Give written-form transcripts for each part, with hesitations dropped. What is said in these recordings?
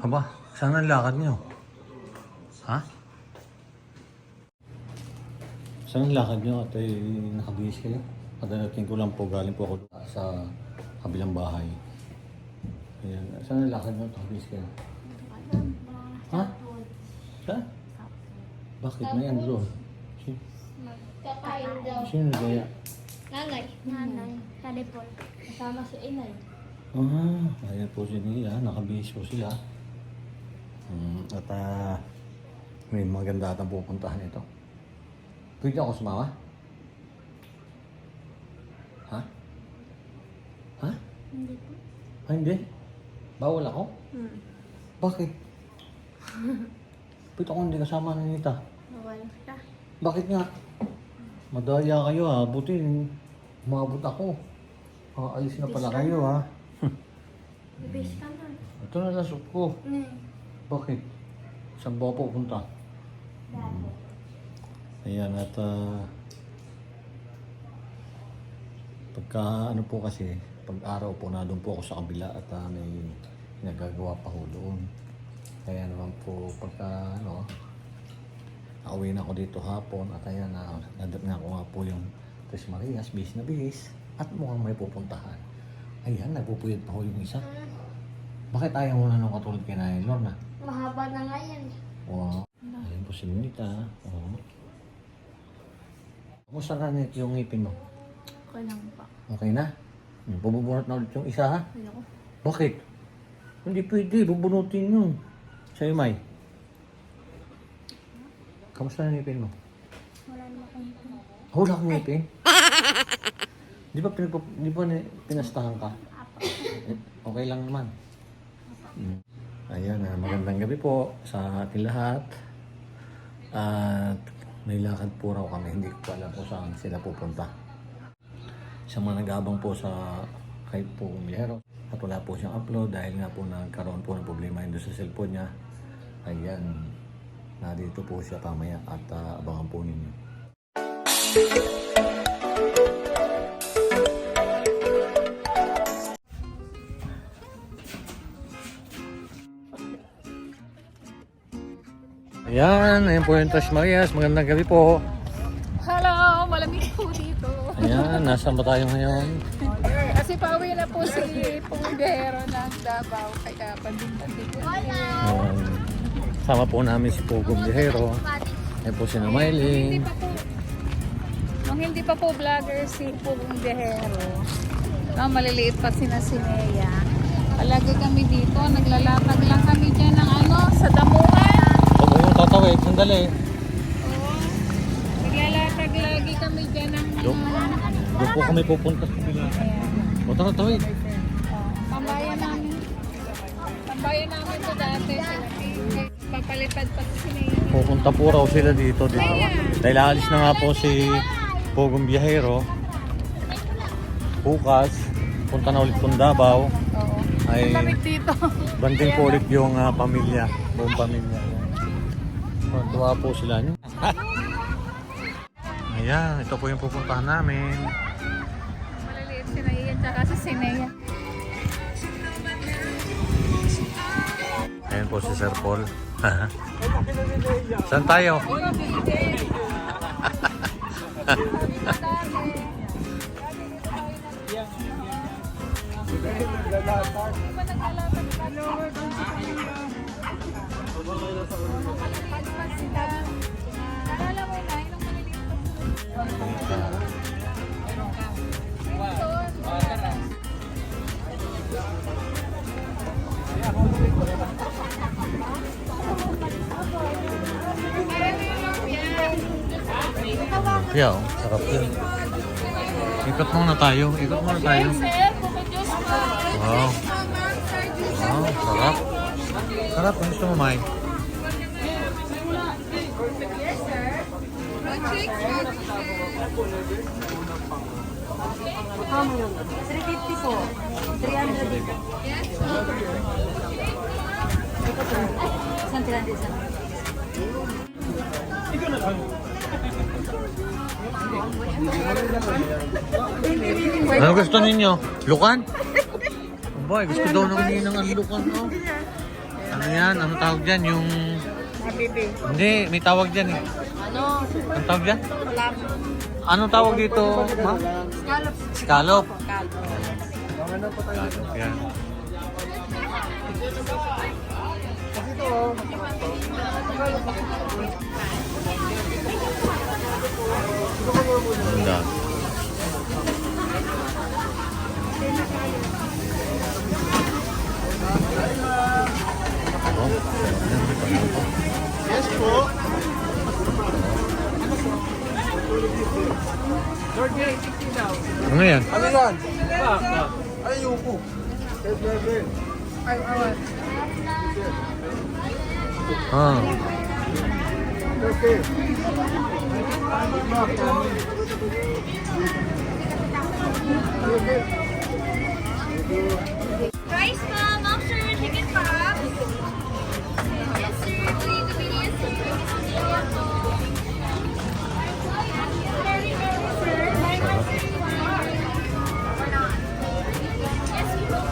Aba, saan ang lakad niyo? Ha? Saan ang lakad niyo at nakabihis kayo? Kadalating ko lang po, galing po ako sa kabilang bahay. Ayan. Saan ang lakad niyo at nakabihis kayo? Ha? Saan? Bakit? May ano doon? Kakain daw. Sino kaya? Nanay. Nanay. Kalipol. Kasama si inay. Ayan po si Nia. Nakabihis po siya. At may maganda atang pupuntahan ito. Pwede ako sumama? Ha? Ha? Hindi po. Hindi? Bawal ako? Bakit? Pwede ako hindi kasama ng Nita. Bawal ka. Bakit nga? Madaya kayo ha. Buti umabot ako. Aalis na pala kayo ha. Bibis ka na. Ito na lasok ko. Bakit? Saan ba ako pupunta? Ayan at pagka ano po kasi, pag araw po na doon po ako sa kabila at may nagagawa pa ho doon. Kaya naman po pagka ano, nauwi na ako dito hapon at ayan nadat nga ako nga po yung Tres Marias, bis na bis at mukhang may pupuntahan. Ayan, nagpupuyod pa ho yung isa. Bakit ayaw mo na nung katulad kay Nanay Lorna? Mahaba na nga yan. Wow. Ayan po si Nita. Oh. Kumusta na net yung ngipin mo? Okay lang pa. Okay na? Bubunot na ulit yung isa ha? Ayoko. Bakit? Hindi pwede, bubunutin yun. Sa'yo, May. Kamusta na ngipin mo? Wala na akong Wala kang ngipin? Di ba, pinastahan ka? Okay lang naman. Ayan, magandang gabi po sa ating lahat. At may lakad po raw kami. Hindi ko pa alam kung saan sila pupunta. Sa mga nag-aabang po sa kay Pugong Biyahero. At wala po siyang upload dahil nga po nagkaroon po ng problema yun sa cellphone niya. Ayan, narito po siya pamaya at abangan po ninyo. Ayan, ayan po yung Tres Marias. Magandang gabi po. Hello, malamig po dito. Ayan, nasaan ba tayo ngayon? Kasi pauwi na po si Punggero ng Davao, kaya panding-panding. Sama po namin si Pugong Biyahero. Ayan po si Hindi Namaylin. pa po, nung hindi pa po vlogger si Pugong Biyahero, maliliit pa si Nea. Palagi kami dito, naglalatag lang kami dyan ng sa damuhan. Huwag yung tatawid, sandali. Naglalatag lagi kami dyan ng Doon po kami pupunta sa kabila. Ayan. O tatawid. Pambayan namin. Pambayan namin ito dati. Papalipad pa si Nea. Pupunta po raw sila dito. Dahil aalis na nga po si Pugong Biyahero. Bukas, punta na ulit pong Davao. Oo. Ay, Lamig dito. banding po ulit yung pamilya. Buong pamilya. Tuwa po sila nyo. Ayan, ito po yung pupuntahan namin. Maliliit si Nea tsaka si Sinea. Ayan po si Sir Paul. Saan tayo? Yeah, sarap yun. Ikot muna tayo. Ikot muna tayo. Wow. Wow, sarap. Sarap. Ang gusto mo, Mai? How much? 350 po. 300 ito. Isang 300 isa. Ano gusto ninyo? Lukan? Boy, gusto daw ng ninang ang lukan. Oh. Ano yan? Ano tawag dyan? Yung... Habibi. Hindi, may tawag dyan eh. Ano? Ano tawag dyan? Lam. Ano tawag dito, ma? Scallops. Scallop. Scallops. Yan. Ang dami. Yes po. Ano yan? Ano yan? Ay, yuko. Ah. Okay. Rice pa, lobster, chicken pa. Yes, sir. Going to be yes, sir. Very, very, sir. Buy one, sir. Or not? Yes, you will,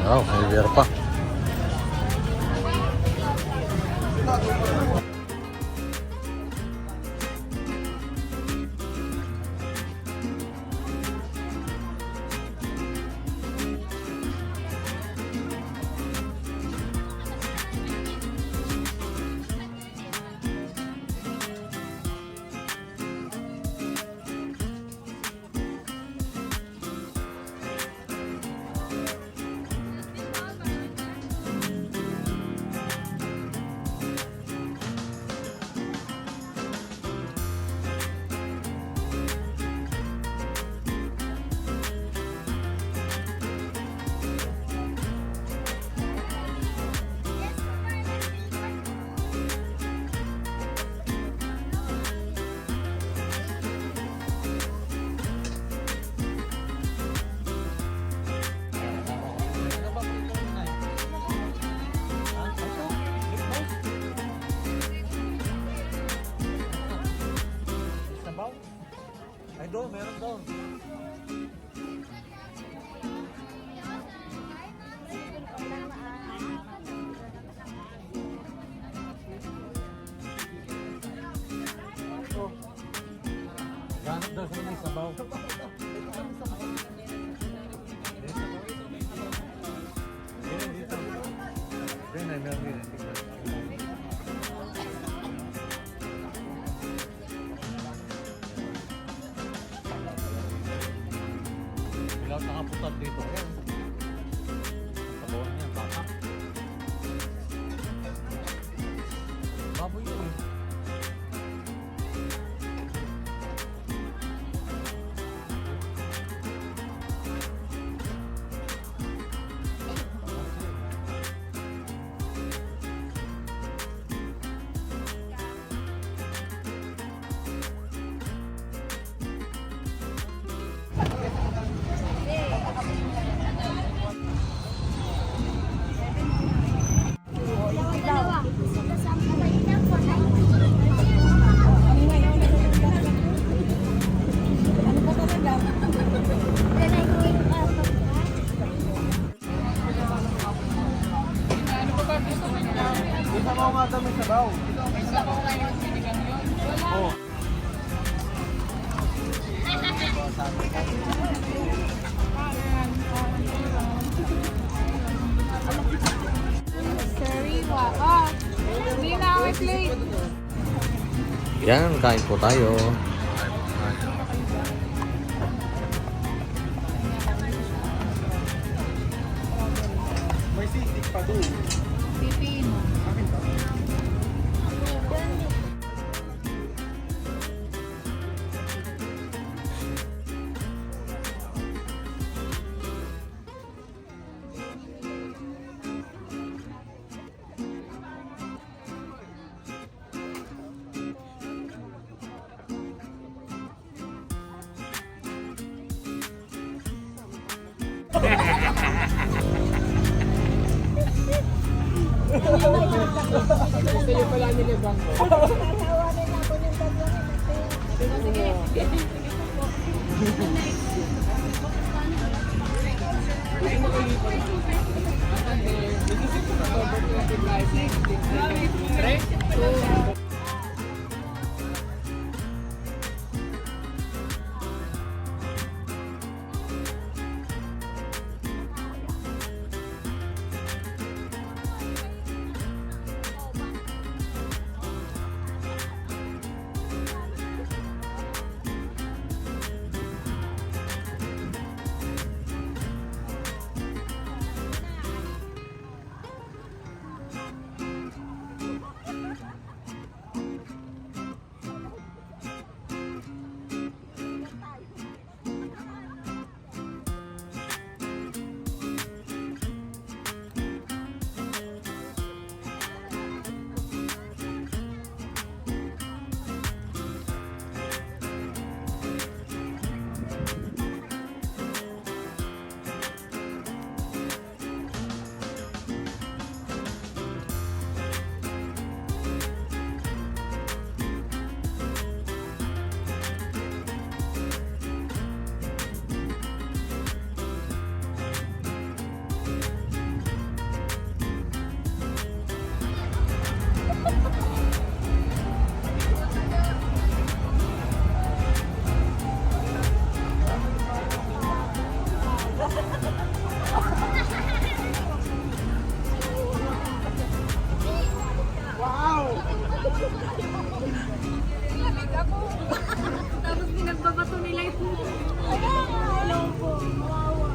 Oh, may beer pa. Ay, doon, meron doon. Ganap daw sa may sabaw. Dito. Dito, meron din. Bilaw nakaputat dito. Ayan. Sabawan niya, baka. Baboy yun eh. Dalawa. Isa mo nga kami sa baw. Oh. Sariwa. Ah, hindi na ako plate. Yan, kain po tayo. May sisig pa doon. Pipino. Gusto niyo pala nilibang ko. Sige. Lamig ako. Tapos pinagbabato nila yung puto. Hello po. Wawa.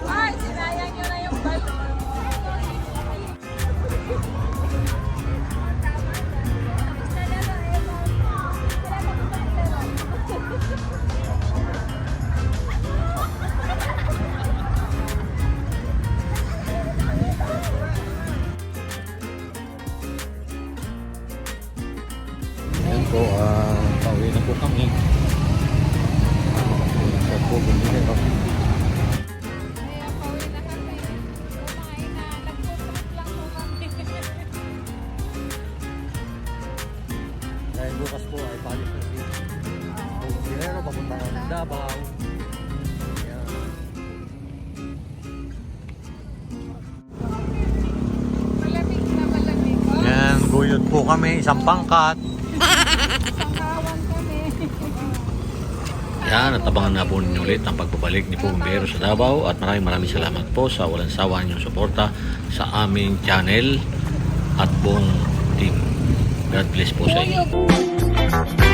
Ay, sinayang nyo na yung balon. Ayan po, pauwi na po kami. Sa po, bumili ako. Kaya pauwi na kami. Kumain na. Nagpo-trip lang po kami. Dahil bukas po ay palis na si Bumbilero, papunta ko ng Davao. Ayan. Malamig na malamig. Oh, Ayan, guyod po kami, isang pangkat. sangkawan kami. Yan, at abangan na po ninyo ulit ang pagbabalik ni Bumbero sa Davao at maraming salamat po sa walang sawa ninyong suporta sa aming channel at buong team. God bless po sa inyo.